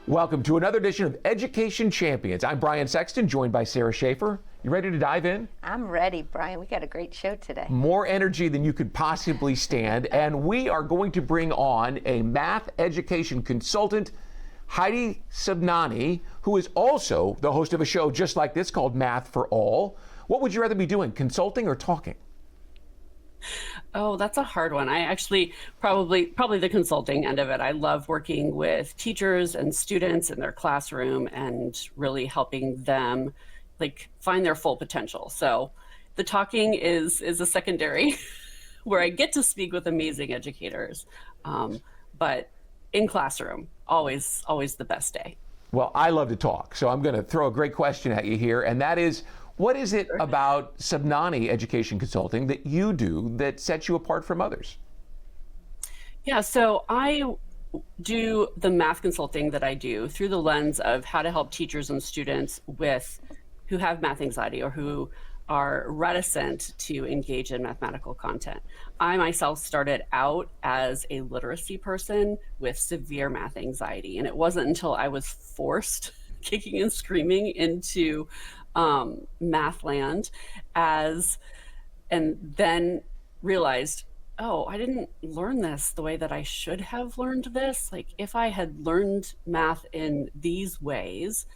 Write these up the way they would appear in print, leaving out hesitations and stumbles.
Welcome to another edition of Education Champions. I'm Brian Sexton, joined by Sarah Schaefer. You ready to dive in? I'm ready, Brian. We got a great show today. More energy than you could possibly stand, and we are going to bring on a math education consultant, Heidi Sabnani, who is also the host of a show just like this called Math for All. What would you rather be doing, consulting or talking? Oh, that's a hard one. I actually probably the consulting end of it. I love working with teachers and students in their classroom and really helping them find their full potential. So the talking is a secondary where I get to speak with amazing educators. But in classroom, always the best day. Well, I love to talk, so I'm going to throw a great question at you here, and that is, what is it about Sabnani Education Consulting that you do that sets you apart from others? Yeah, so I do the math consulting that I do through the lens of how to help teachers and students who have math anxiety or who are reticent to engage in mathematical content. I myself started out as a literacy person with severe math anxiety, and it wasn't until I was forced, kicking and screaming, into math land and then realized, oh, I didn't learn this the way that I should have learned this. Like, if I had learned math in these ways,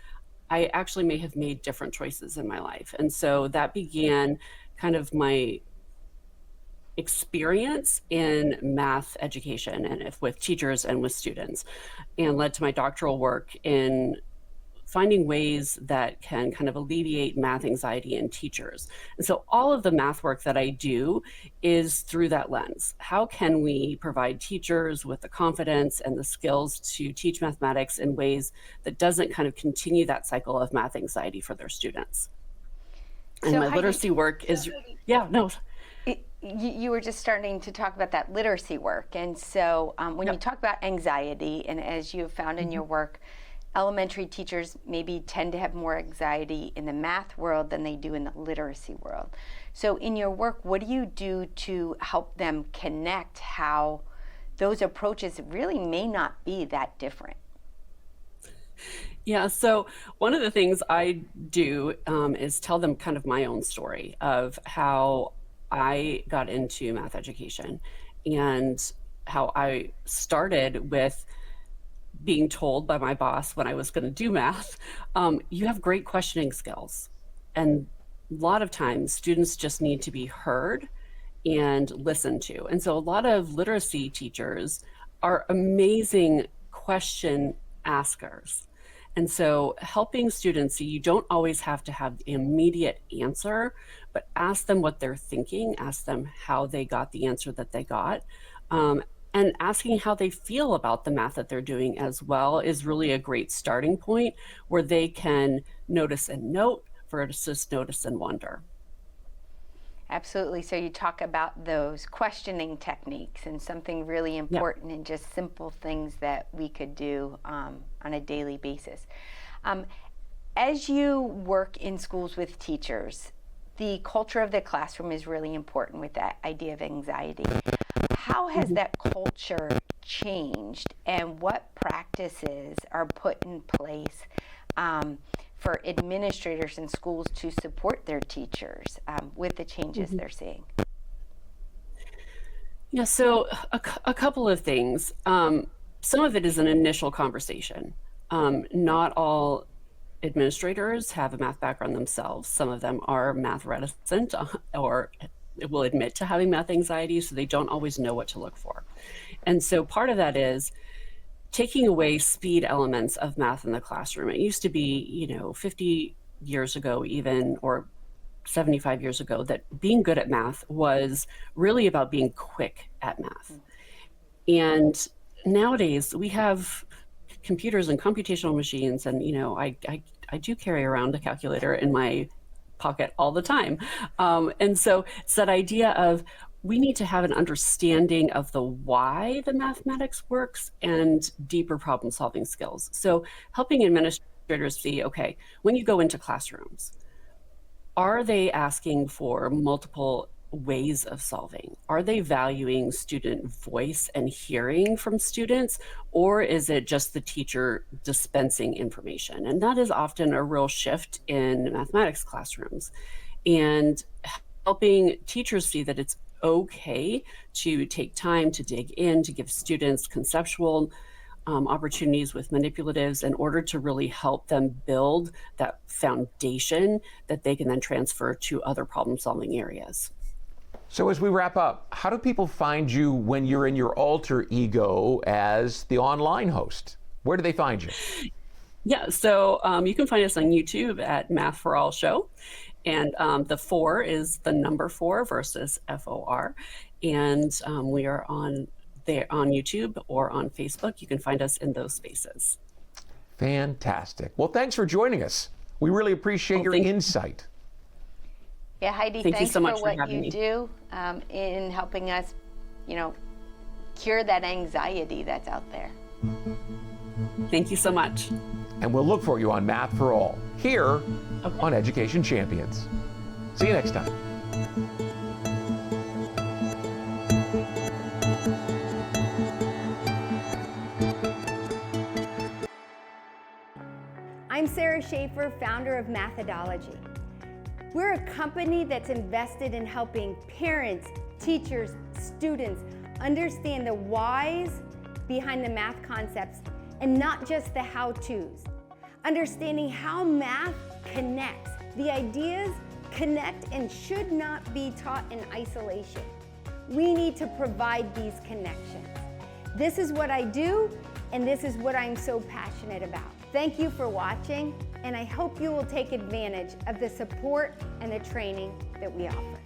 I actually may have made different choices in my life. And so that began kind of my experience in math education and with teachers and with students, and led to my doctoral work in finding ways that can kind of alleviate math anxiety in teachers. And so all of the math work that I do is through that lens. How can we provide teachers with the confidence and the skills to teach mathematics in ways that doesn't kind of continue that cycle of math anxiety for their students? And So my Heidi, literacy work is, you were just starting to talk about that literacy work. And so when you talk about anxiety, and as you have found in your work, elementary teachers maybe tend to have more anxiety in the math world than they do in the literacy world. So in your work, what do you do to help them connect how those approaches really may not be that different? Yeah, so one of the things I do is tell them kind of my own story of how I got into math education and how I started with being told by my boss when I was going to do math, you have great questioning skills. And a lot of times students just need to be heard and listened to. And so a lot of literacy teachers are amazing question askers. And so helping students see you don't always have to have the immediate answer, but ask them what they're thinking, ask them how they got the answer that they got. And asking how they feel about the math that they're doing as well is really a great starting point where they can notice and note versus notice and wonder. Absolutely. So you talk about those questioning techniques and something really important and just simple things that we could do on a daily basis. As you work in schools with teachers, the culture of the classroom is really important with that idea of anxiety. How has that culture changed, and what practices are put in place for administrators in schools to support their teachers with the changes they're seeing? Yeah, so a couple of things. Some of it is an initial conversation. Not all administrators have a math background themselves. Some of them are math reticent or will admit to having math anxiety, so they don't always know what to look for. And so part of that is taking away speed elements of math in the classroom. It used to be, 50 years ago even, or 75 years ago, that being good at math was really about being quick at math. And nowadays we have computers and computational machines, and I do carry around a calculator in my pocket all the time. And so it's that idea of we need to have an understanding of the why the mathematics works and deeper problem solving skills. So helping administrators see, okay, when you go into classrooms, are they asking for multiple ways of solving? are they valuing student voice and hearing from students, or is it just the teacher dispensing information? And that is often a real shift in mathematics classrooms. And helping teachers see that it's okay to take time to dig in, to give students conceptual opportunities with manipulatives in order to really help them build that foundation that they can then transfer to other problem-solving areas. So as we wrap up, how do people find you when you're in your alter ego as the online host? Where do they find you? Yeah, so you can find us on YouTube at Math for All Show. And the 4 is the number 4 versus FOR. And we are on YouTube or on Facebook. You can find us in those spaces. Fantastic. Well, thanks for joining us. We really appreciate your insight. Yeah, Heidi, Thank you thanks so much for what having you me. do in helping us, cure that anxiety that's out there. Thank you so much. And we'll look for you on Math for All, here on Education Champions. See you next time. I'm Sarah Schaefer, founder of Mathodology. We're a company that's invested in helping parents, teachers, students understand the whys behind the math concepts and not just the how-tos. Understanding how math connects. The ideas connect and should not be taught in isolation. We need to provide these connections. This is what I do, and this is what I'm so passionate about. Thank you for watching, and I hope you will take advantage of the support and the training that we offer.